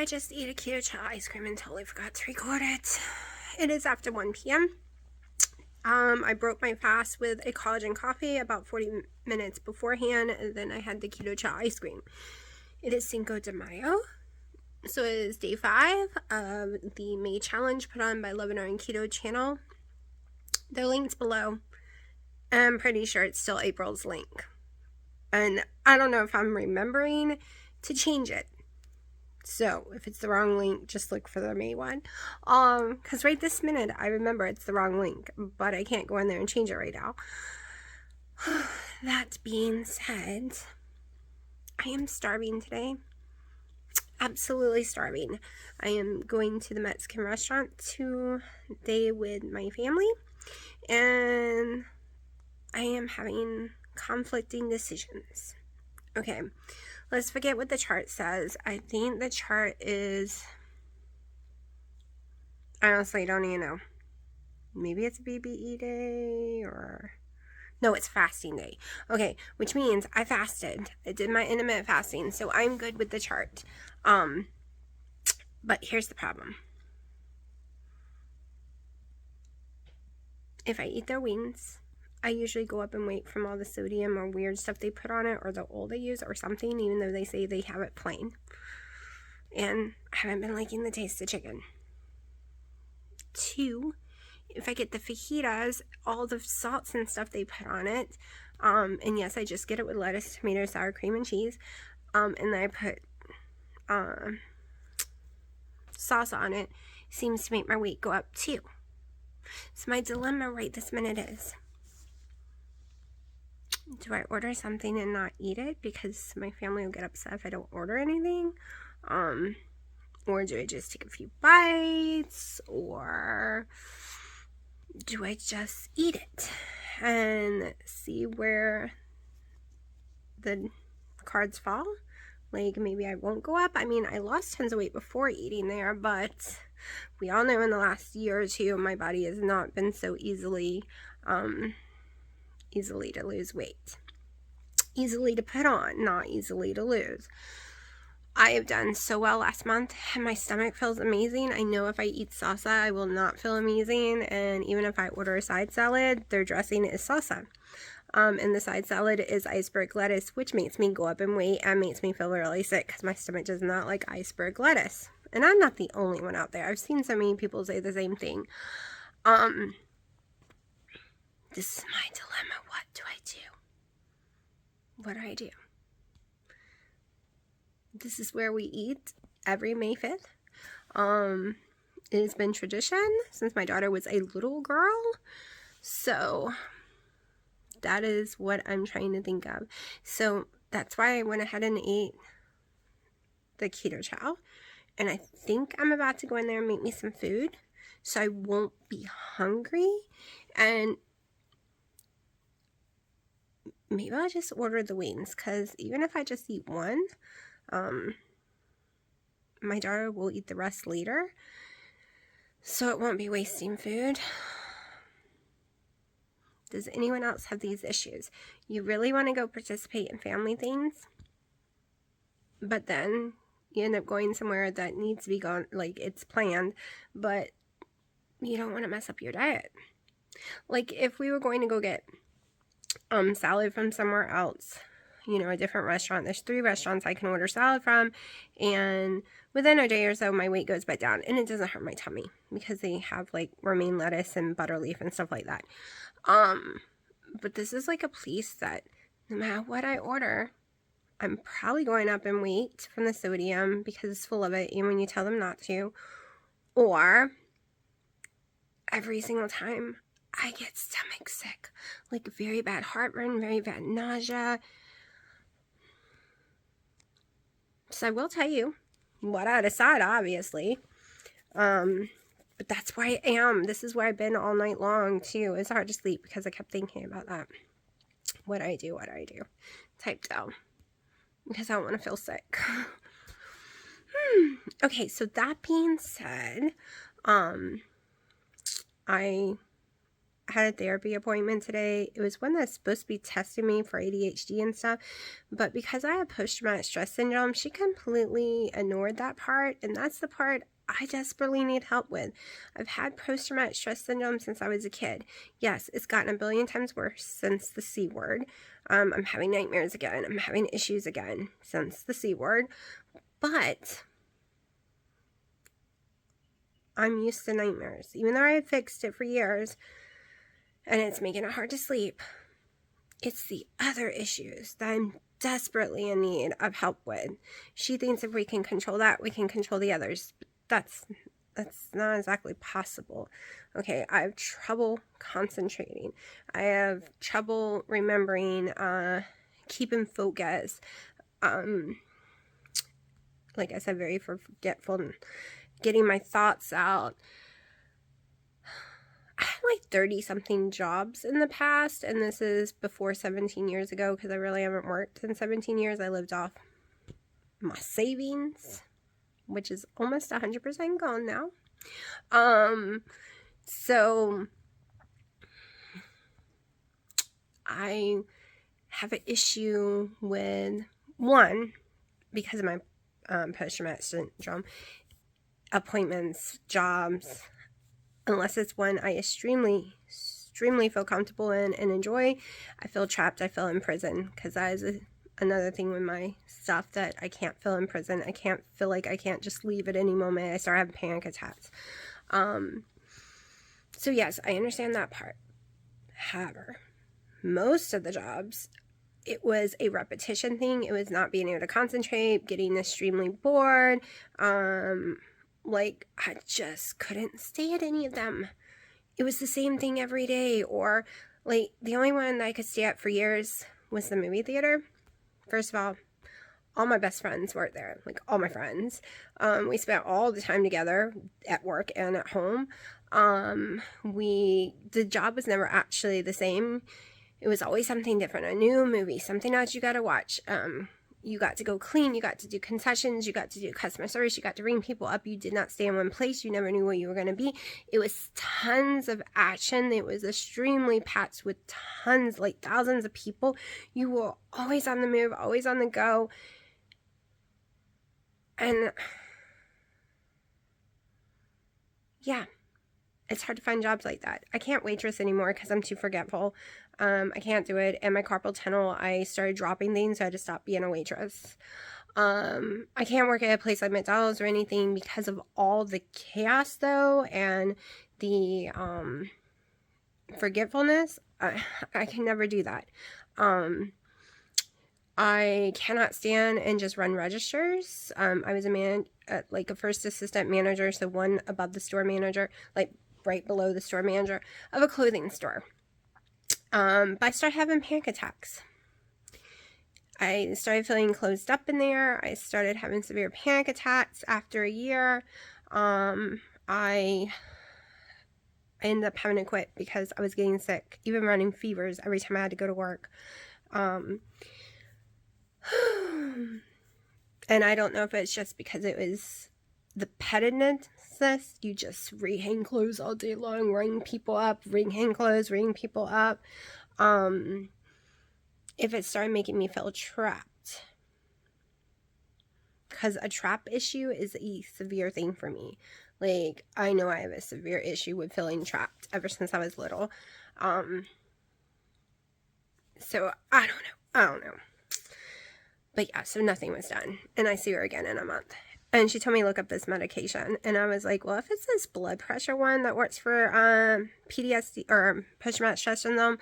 just ate a keto chow ice cream and totally forgot to record it. It is after 1 p.m. I broke my fast with a collagen coffee about 40 minutes beforehand, and then I had the keto chow ice cream. It is Cinco de Mayo, so it is day 5 of the May challenge put on by It On Keto channel. The link's below. I'm pretty sure it's still April's link. And I don't know if I'm remembering to change it. So, if it's the wrong link, just look for the May one. Because right this minute, I remember it's the wrong link, but I can't go in there and change it right now. That being said, I am starving today. Absolutely starving. I am going to the Mexican restaurant today with my family, and I am having conflicting decisions. Okay. Let's forget what the chart says. I think the chart is, I honestly don't even know. Maybe it's a BBE day or, no, it's fasting day. Okay, which means I fasted. I did my intermittent fasting, so I'm good with the chart. But here's the problem. If I eat their wings, I usually go up in weight from all the sodium or weird stuff they put on it, or the oil they use or something, even though they say they have it plain. And I haven't been liking the taste of chicken. 2, if I get the fajitas, all the salts and stuff they put on it, and yes, I just get it with lettuce, tomato, sour cream, and cheese, and then I put sauce on it, seems to make my weight go up too. So my dilemma right this minute is, do I order something and not eat it because my family will get upset if I don't order anything? Or do I just take a few bites? Or do I just eat it and see where the cards fall? Like, maybe I won't go up. I mean, I lost tons of weight before eating there, but we all know in the last year or two, my body has not been so easily to lose weight. Easily to put on, not easily to lose. I have done so well last month, and my stomach feels amazing. I know if I eat salsa, I will not feel amazing, and even if I order a side salad, their dressing is salsa. And the side salad is iceberg lettuce, which makes me go up in weight and makes me feel really sick because my stomach does not like iceberg lettuce. And I'm not the only one out there. I've seen so many people say the same thing. This is my dilemma. What do I do? What do I do? This is where we eat every May 5th. It has been tradition since my daughter was a little girl. So that is what I'm trying to think of. So that's why I went ahead and ate the keto chow. And I think I'm about to go in there and make me some food so I won't be hungry. And maybe I'll just order the wings, because even if I just eat one, my daughter will eat the rest later, so it won't be wasting food. Does anyone else have these issues? You really want to go participate in family things, but then you end up going somewhere that needs to be gone, like it's planned, but you don't want to mess up your diet. Like if we were going to go get salad from somewhere else, you know, a different restaurant. There's 3 restaurants I can order salad from, and within a day or so, my weight goes back down, and it doesn't hurt my tummy because they have like romaine lettuce and butter leaf and stuff like that. But this is like a place that no matter what I order, I'm probably going up in weight from the sodium because it's full of it, even when you tell them not to, or every single time I get stomach sick, like very bad heartburn, very bad nausea. So I will tell you what I decide, obviously. But that's where I am. This is where I've been all night long, too. It's hard to sleep because I kept thinking about that. What do I do? Type down. Because I don't want to feel sick. Okay, so that being said, I had a therapy appointment today. It was one that's supposed to be testing me for ADHD and stuff, but because I have post-traumatic stress syndrome, she completely ignored that part, and that's the part I desperately need help with. I've had post-traumatic stress syndrome since I was a kid. Yes, it's gotten a billion times worse since the C word. I'm having nightmares again. I'm having issues again since the C word, but I'm used to nightmares. Even though I had fixed it for years, and it's making it hard to sleep, it's the other issues that I'm desperately in need of help with. She thinks if we can control that, we can control the others. That's not exactly possible. Okay, I have trouble concentrating. I have trouble remembering, keeping focus. Like I said, very forgetful and getting my thoughts out. I had like 30-something jobs in the past, and this is before 17 years ago, because I really haven't worked in 17 years. I lived off my savings, which is almost 100% gone now. So I have an issue with, one, because of my post-traumatic syndrome, appointments, jobs, unless it's one I extremely feel comfortable in and enjoy, I feel trapped, I feel in prison, because that is another thing with my stuff, that I can't feel in prison. I can't feel like I can't just leave at any moment. I start having panic attacks. So yes, I understand that part. However, most of the jobs, it was a repetition thing. It was not being able to concentrate, getting extremely bored. Like, I just couldn't stay at any of them. It was the same thing every day. Or, like, the only one that I could stay at for years was the movie theater. First of all my best friends worked there. Like, all my friends. We spent all the time together at work and at home. The job was never actually the same. It was always something different. A new movie, something else you got to watch. You got to go clean, you got to do concessions, you got to do customer service, you got to ring people up. You did not stay in one place. You never knew where you were going to be. It was tons of action. It was extremely packed with tons, like thousands of people. You were always on the move, always on the go. And yeah, it's hard to find jobs like that. I can't waitress anymore because I'm too forgetful. I can't do it. And my carpal tunnel, I started dropping things, so I had to stop being a waitress. I can't work at a place like McDonald's or anything because of all the chaos, though, and the forgetfulness. I can never do that. I cannot stand and just run registers. I was like a first assistant manager, so one above the store manager, like right below the store manager of a clothing store. But I started having panic attacks. I started feeling closed up in there. I started having severe panic attacks after a year. I ended up having to quit because I was getting sick, even running fevers every time I had to go to work. And I don't know if it's just because it was the pettiness. You just rehang clothes all day long, ring people up, rehang clothes, ring people up. If it started making me feel trapped. Because a trap issue is a severe thing for me. Like, I know I have a severe issue with feeling trapped ever since I was little. So, I don't know. But yeah, so nothing was done. And I see her again in a month. And she told me to look up this medication. And I was like, well, if it's this blood pressure one that works for PTSD or post-traumatic stress syndrome,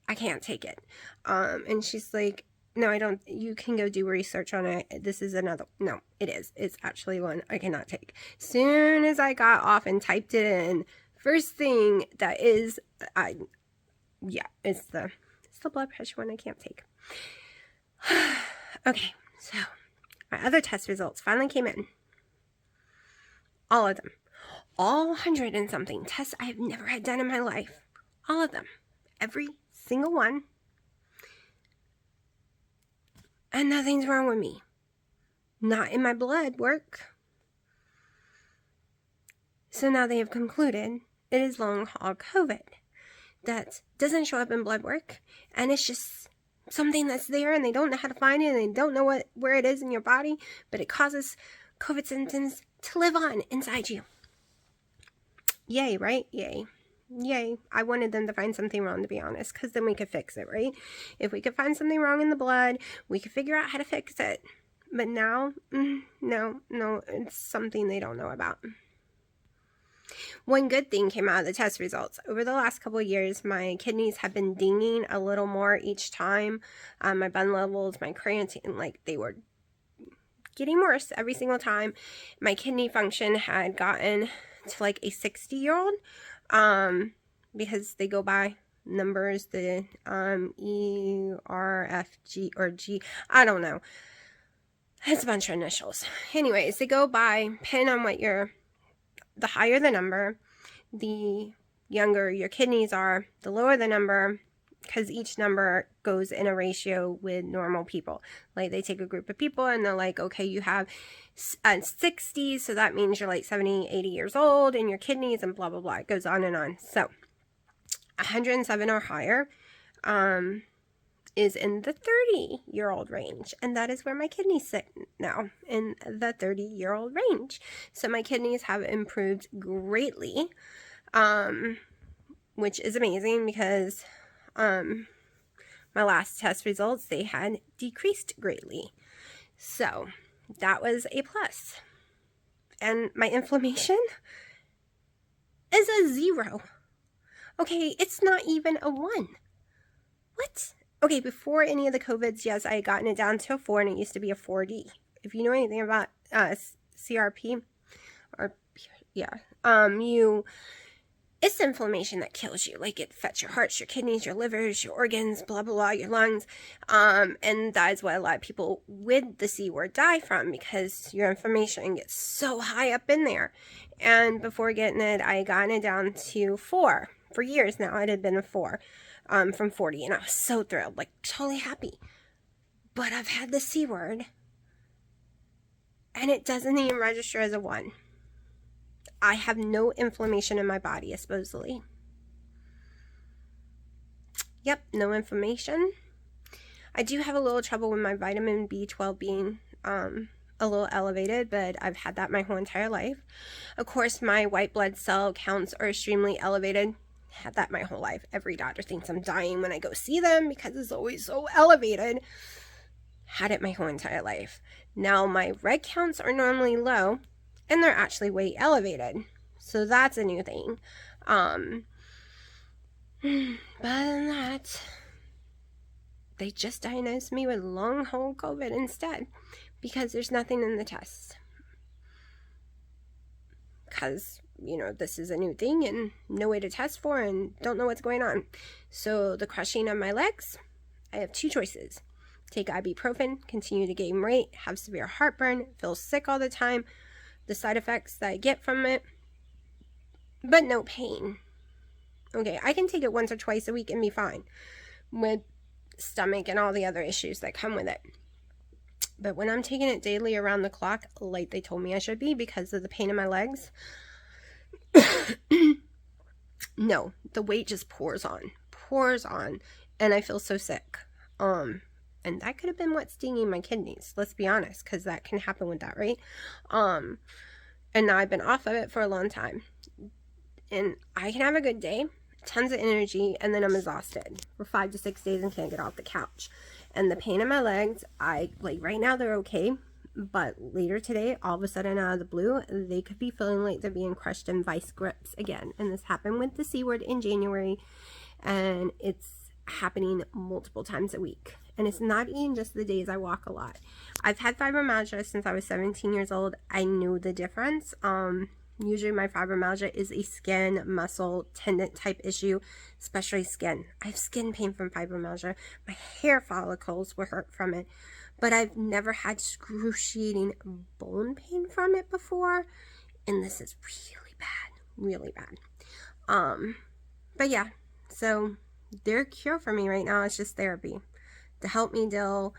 I can't take it. And she's like, no, I don't. You can go do research on it. This is another. No, it is. It's actually one I cannot take. Soon as I got off and typed it in, first thing that is, it's the blood pressure one I can't take. Okay, so my other test results finally came in. All of them. All 100 and something tests I have never had done in my life. All of them. Every single one. And nothing's wrong with me. Not in my blood work. So now they have concluded it is long haul COVID. that doesn't show up in blood work, and it's just something that's there and they don't know how to find it and they don't know where it is in your body, but it causes COVID symptoms to live on inside you. Yay, right? Yay. Yay. I wanted them to find something wrong, to be honest, because then we could fix it, right? If we could find something wrong in the blood, we could figure out how to fix it. But now, no, it's something they don't know about. One good thing came out of the test results. Over the last couple of years, my kidneys have been dinging a little more each time. My bun levels, my creatine, like they were getting worse every single time. My kidney function had gotten to like a 60-year-old because they go by numbers, the E, R, F, G, or G. I don't know. It's a bunch of initials. Anyways, they go by, depending on what the higher the number, the younger your kidneys are, the lower the number, because each number goes in a ratio with normal people. Like they take a group of people and they're like, okay, you have 60, so that means you're like 70, 80 years old and your kidneys and blah, blah, blah. It goes on and on. So 107 or higher is in the 30-year-old range, and that is where my kidneys sit now, in the 30-year-old range. So my kidneys have improved greatly, which is amazing because my last test results, they had decreased greatly. So that was a plus. And my inflammation is a 0. Okay, it's not even a 1. What? Okay, before any of the COVIDs, yes, I had gotten it down to a 4, and it used to be a 4D. If you know anything about CRP, or yeah, it's inflammation that kills you. Like it affects your heart, your kidneys, your livers, your organs, blah, blah, blah, your lungs. And that is what a lot of people with the C word die from, because your inflammation gets so high up in there. And before getting it, I had gotten it down to 4. For years now, it had been a 4. From 40, and I was so thrilled, like totally happy. But I've had the C word, and it doesn't even register as a 1. I have no inflammation in my body, supposedly. Yep, no inflammation. I do have a little trouble with my vitamin B12 being a little elevated, but I've had that my whole entire life. Of course, my white blood cell counts are extremely elevated. Had that my whole life. Every doctor thinks I'm dying when I go see them because it's always so elevated. Had it my whole entire life. Now my red counts are normally low, and they're actually way elevated. So that's a new thing. But other than that, they just diagnosed me with long haul COVID instead, because there's nothing in the tests. Because this is a new thing and no way to test for and don't know what's going on. So the crushing of my legs, I have 2 choices. Take ibuprofen, continue to gain weight, have severe heartburn, feel sick all the time, the side effects that I get from it, but no pain. Okay, I can take it once or twice a week and be fine with stomach and all the other issues that come with it. But when I'm taking it daily around the clock, like they told me I should be because of the pain in my legs, no, the weight just pours on, and I feel so sick. And that could have been what's stinging my kidneys, let's be honest, because that can happen with that, right? And now I've been off of it for a long time, and I can have a good day, tons of energy, and then I'm exhausted for 5 to 6 days and can't get off the couch. And the pain in my legs, right now they're okay, but later today, all of a sudden out of the blue, they could be feeling like they're being crushed in vice grips again. And this happened with the C word in January, and it's happening multiple times a week. And it's not even just the days I walk a lot. I've had fibromyalgia since I was 17 years old. I knew the difference. Usually my fibromyalgia is a skin, muscle, tendon type issue, especially skin. I have skin pain from fibromyalgia. My hair follicles were hurt from it, but I've never had excruciating bone pain from it before, and this is really bad. But yeah, so their cure for me right now is just therapy to help me deal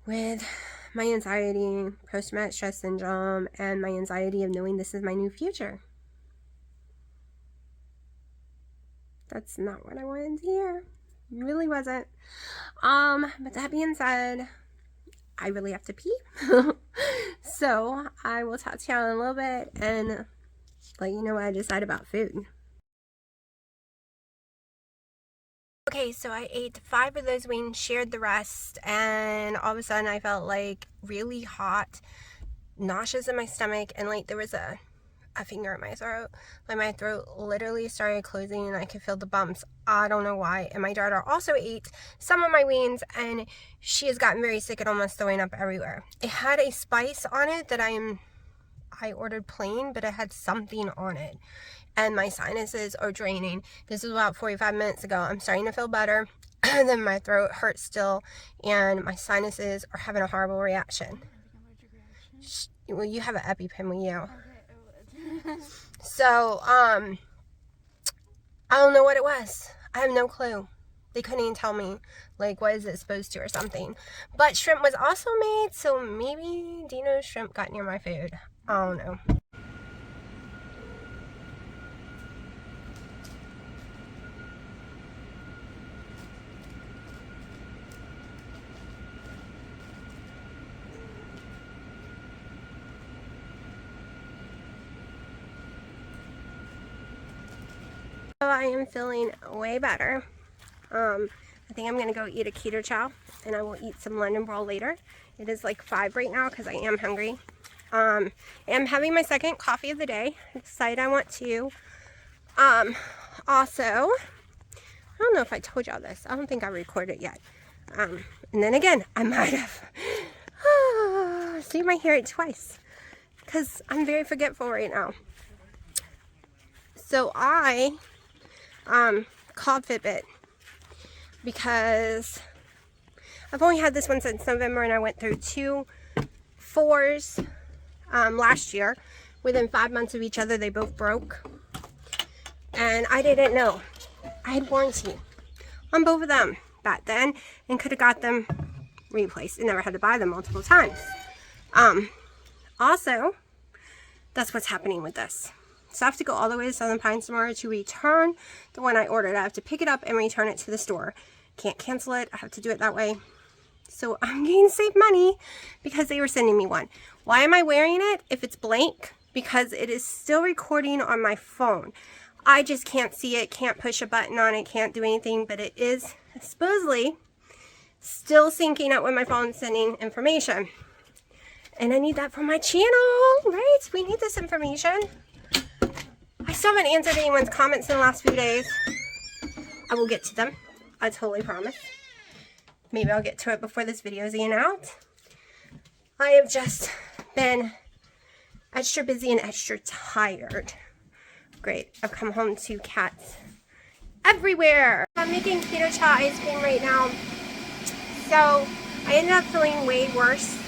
with my anxiety, post-traumatic stress syndrome, and my anxiety of knowing this is my new future. That's not what I wanted to hear. Really wasn't. But that being said, I really have to pee. So I will talk to y'all in a little bit and let you know what I decide about food. Okay, so I ate 5 of those wings, shared the rest, and all of a sudden I felt like really hot, nauseous in my stomach, and like there was a finger in my throat. Like my throat literally started closing and I could feel the bumps. I don't know why. And my daughter also ate some of my wings and she has gotten very sick and almost throwing up everywhere. It had a spice on it that I ordered plain, but it had something on it. And my sinuses are draining. This was about 45 minutes ago. I'm starting to feel better. Then my throat hurts still and my sinuses are having a horrible reaction. Well, you have an EpiPen with you. So, I don't know what it was. I have no clue. They couldn't even tell me, like, what is it supposed to or something. But shrimp was also made, so maybe Dino's shrimp got near my food. I don't know. So I am feeling way better. I think I'm going to go eat a keto chow and I will eat some London roll later. It is like 5 right now because I am hungry. I'm having my second coffee of the day. I decided I want to. Also, I don't know if I told y'all this. I don't think I recorded it yet. And then again, I might have. So you might hear it twice because I'm very forgetful right now. So I called Fitbit because I've only had this one since November and I went through 2 4s last year. Within 5 months of each other, they both broke. And I didn't know. I had warranty on both of them back then and could have got them replaced and never had to buy them multiple times. Also, that's what's happening with this. So I have to go all the way to Southern Pines tomorrow to return the one I ordered. I have to pick it up and return it to the store. Can't cancel it. I have to do it that way. So I'm going to save money because they were sending me one. Why am I wearing it if it's blank? Because it is still recording on my phone. I just can't see it, can't push a button on it, can't do anything, but it is supposedly still syncing up with my phone, sending information. And I need that for my channel, right? We need this information. I still haven't answered anyone's comments in the last few days. I will get to them. I totally promise. Maybe I'll get to it before this video is even out. I have just been extra busy and extra tired. Great. I've come home to cats everywhere. I'm making keto chow ice cream right now. So I ended up feeling way worse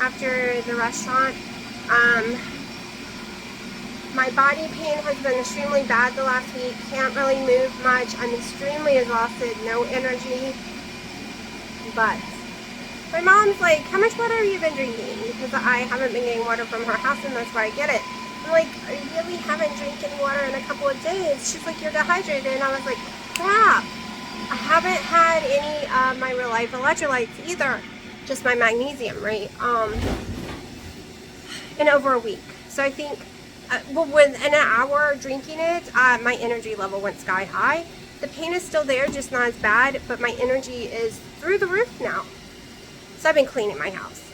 after the restaurant. My body pain has been extremely bad the last week. Can't really move much. I'm extremely exhausted. No energy. But my mom's like, how much water have you been drinking? Because I haven't been getting water from her house and that's why I get it. I'm like, I really haven't drank any water in a couple of days. She's like, you're dehydrated. And I was like, crap. I haven't had any of my real life electrolytes either. Just my magnesium, right? In over a week. So I think, well, within an hour drinking it, my energy level went sky high. The pain is still there, just not as bad, but my energy is through the roof now. So I've been cleaning my house.